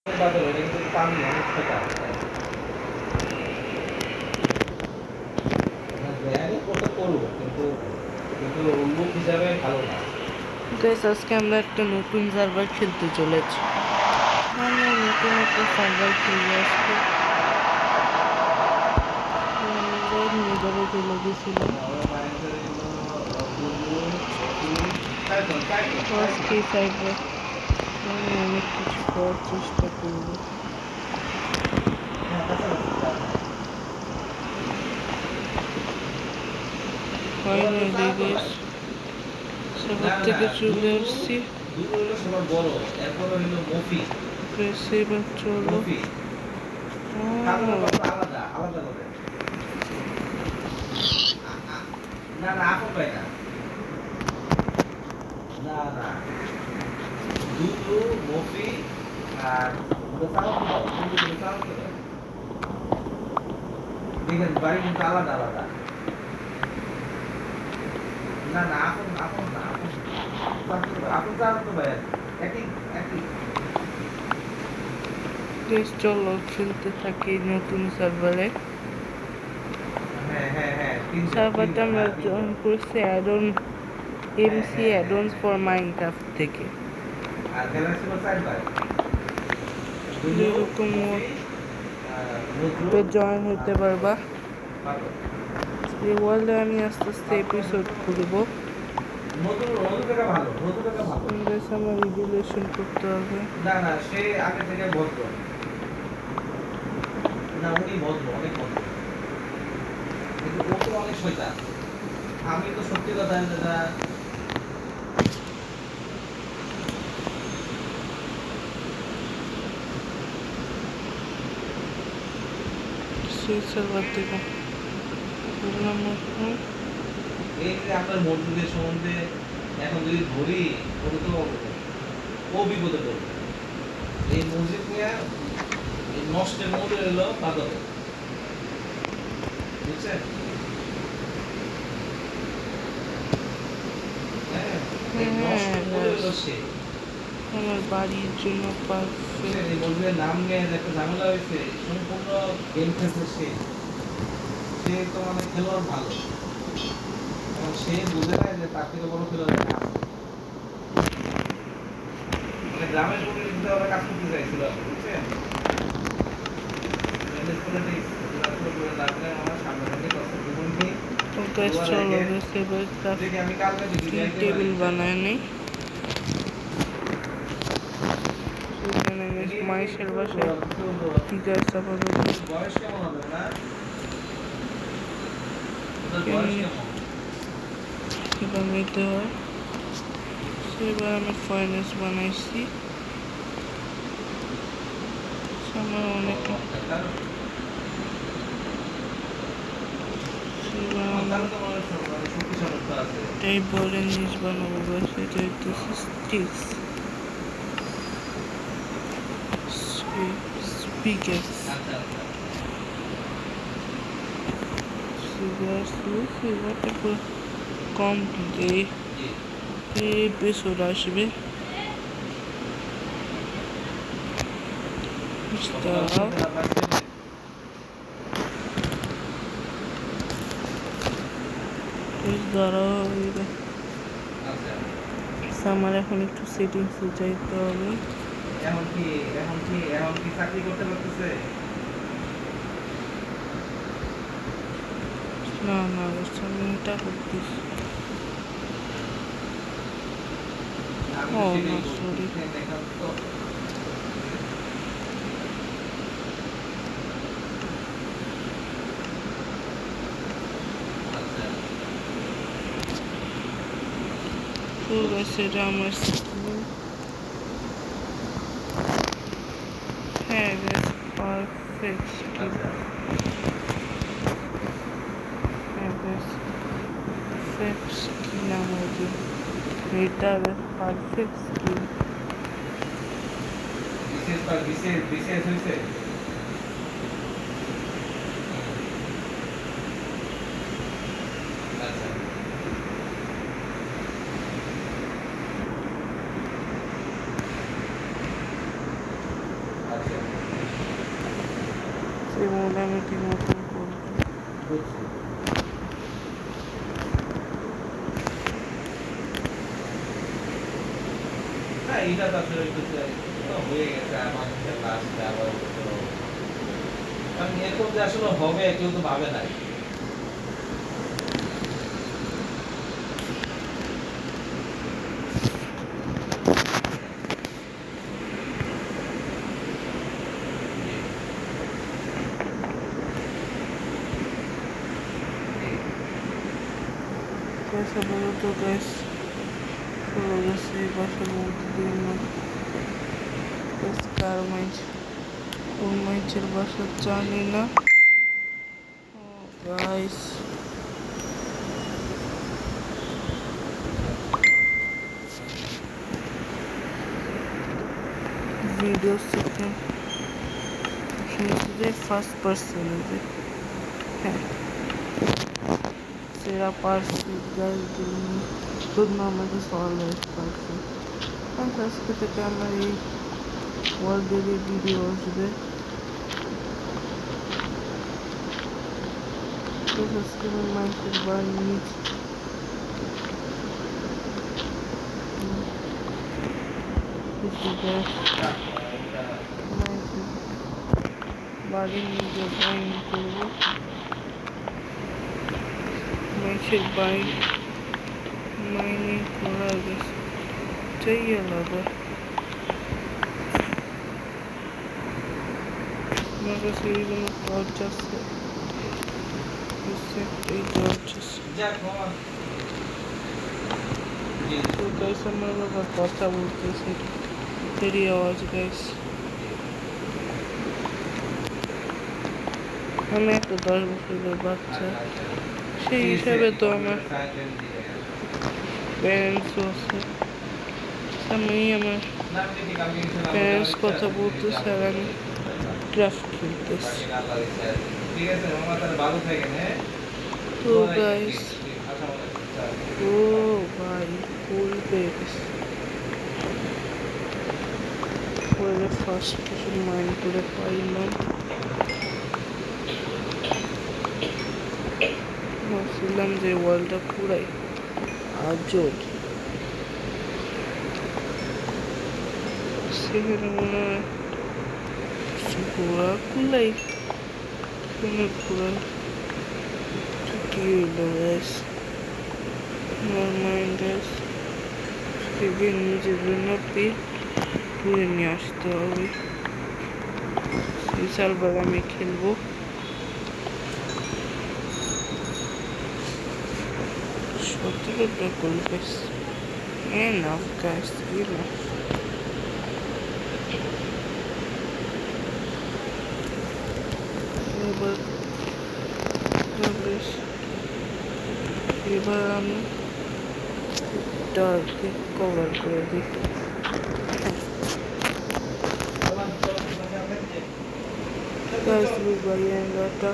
বাদল এটা কিন্তু পানি অনেক ফোটা ব্যায়ামও করতে করবো কিন্তু কিন্তু লোক হিসাবে ভালো না। গাইস আজকে আমরা একটা নতুন সার্ভার খেলতে চলেছি। আমরা নতুন একটা সার্ভার খেলবো আজকে। আমরা নেদারে চলে গেছিলাম আজকে সার্ভার আমি অনেক কিছু করার চেষ্টা করবো। ফাইনালি গাইস সার্ভার থেকে চলে আসছি। এবার চলো আলাদা আলাদা করে না না আপন পাই না না না দুধু মফি আর দেখেন বাড়ি কিন্তু আলাদা আলাদা না না আপন আপন না আপন চালান তো ভাই একই একই গাইস চলো খেলতে থাকি নতুন সার্ভারে। হ্যাঁ হ্যাঁ হ্যাঁ সার্ভারটা আমরা জয়েন করছি অ্যাডন এমসি অ্যাডনস ফর মাইনক্রাফট থেকে। আর গ্যালাক্সি বা সাইড বাই এরকম জয়েন হতে পারবা। এই ওয়ার্ল্ডে আমি আস্তে আস্তে এপিসোড খুলব। আমার রিভিলেশন করতে হবে। না না সে আগে থেকে ভদ্র না উনি ভদ্র অনেক ভদ্র কিন্তু ও তো অনেক শয়তান। আমি তো সত্যি কথা যেটা সেই সার্ভার থেকে বুঝলাম না। এই যে আপনার মসজিদের সম্বন্ধে এখন যদি ধরি ওটা তো ও বিপদে পড়বে। এই মসজিদ নিয়ে এই নষ্টের মধ্যে এলো বাদল বুঝছেন? হ্যাঁ এই নষ্টের মধ্যে এলো সে আমার বাড়ির জন্য পারফেক্ট। এই মসজিদের নাম নিয়ে যে একটা ঝামেলা হয়েছে সম্পূর্ণ গেম খেলছে সে সে তো মানে খেলোয়াড় ভালো এবং সে বুঝে নেয় যে তার থেকে বড় খেলোয়াড় না মানে গ্রামের পরিস্থিতিতে ওরা কাজ করতে চাইছিল বুঝছেন? টেবিল বানায় নেই মাইশের বাসায় টিচার বানাইতে হয়। সেবার আমি ফাইন্যান্স বানাইছি। আমার অনেক এই বড় জিনিস বানাবো সেটা হচ্ছে স্টিক্স স্পিকার্স সিগারটা পুরো কমপ্লিট এপিসোড আসবে। আমার এখন একটু সেটিংসে যাইতে হবে। এখন কি চাকরি করতে পারতেছে? না না আমি এটা করতেছি। ও না সরি ঠিক আছে এটা আমার হ্যাঁ পারফেক্ট স্কিল আমাদের এটা পারফেক্ট স্কিল বিশেষ হয়েছে মনে আমি ঠিক মতন করবো। বুঝছি। না এটা তো আসলে একটু হয়ে গেছে আমার লাস্টে আবার তো কারণ এরকম যে আসলে হবে কেউ তো ভাবে নাই। कैसा बोलो तो गैस চলে গেছে এই বাসার মধ্যে দিয়ে না কার মাইজ কোন মাইজের বাসা জানি না গাইস ভিডিও সেখানে শুনছি যে ফার্স্ট পার্সন যে হ্যাঁ সেরা পার্সন গাইস তোর নাম আমাকে সরলাইজ পার্সন আজকে থেকে আমার এই ওয়ার্ল্ডের ভিডিও আসবে আজকে আমি মাইকের বাড়ি নিয়েছি বাড়ি নিজে বাইন করবো মাইকের বাইন মাইনে করা গেছে চাই আলাদা আমার কাছে এইগুলো টর্চ আছে এই টর্চ আছে যাক মামা জি তো গাইস আমার বাবা কথা বলতেছে তেরি আওয়াজ গাইস আমি একটা 10 বছরের বাচ্চা সেই হিসাবে তো আমার প্যারেন্টসও আছে আমি আমার প্যারেন্টস কথা বলতেছে আর আমি ক্রাফট খেলতেছি ঠিক আছে মামা তাহলে ভালো থাকেন হ্যাঁ তো গাইস ও ভাই ফুল পেয়ে গেছে পরে ফার্স্ট কিছু মাইন্ড করে পাইলাম ভাবছিলাম যে ওয়ার্ল্ডটা পুরাই আজব সেখানে মনে হয় ঘোরা কুলাই কোনো ঘোরা কি হইলো গ্যাস আমার মাইন্ড গ্যাস থেকে নিজের জন্য ঘুরে নিয়ে আসতে হবে বিশালবার আমি খেলবো সতেরোটা গোল গাইস এনাফ গাইস এনাফ এবার আমি ডার্কে কভার করে দিই গাইস বাই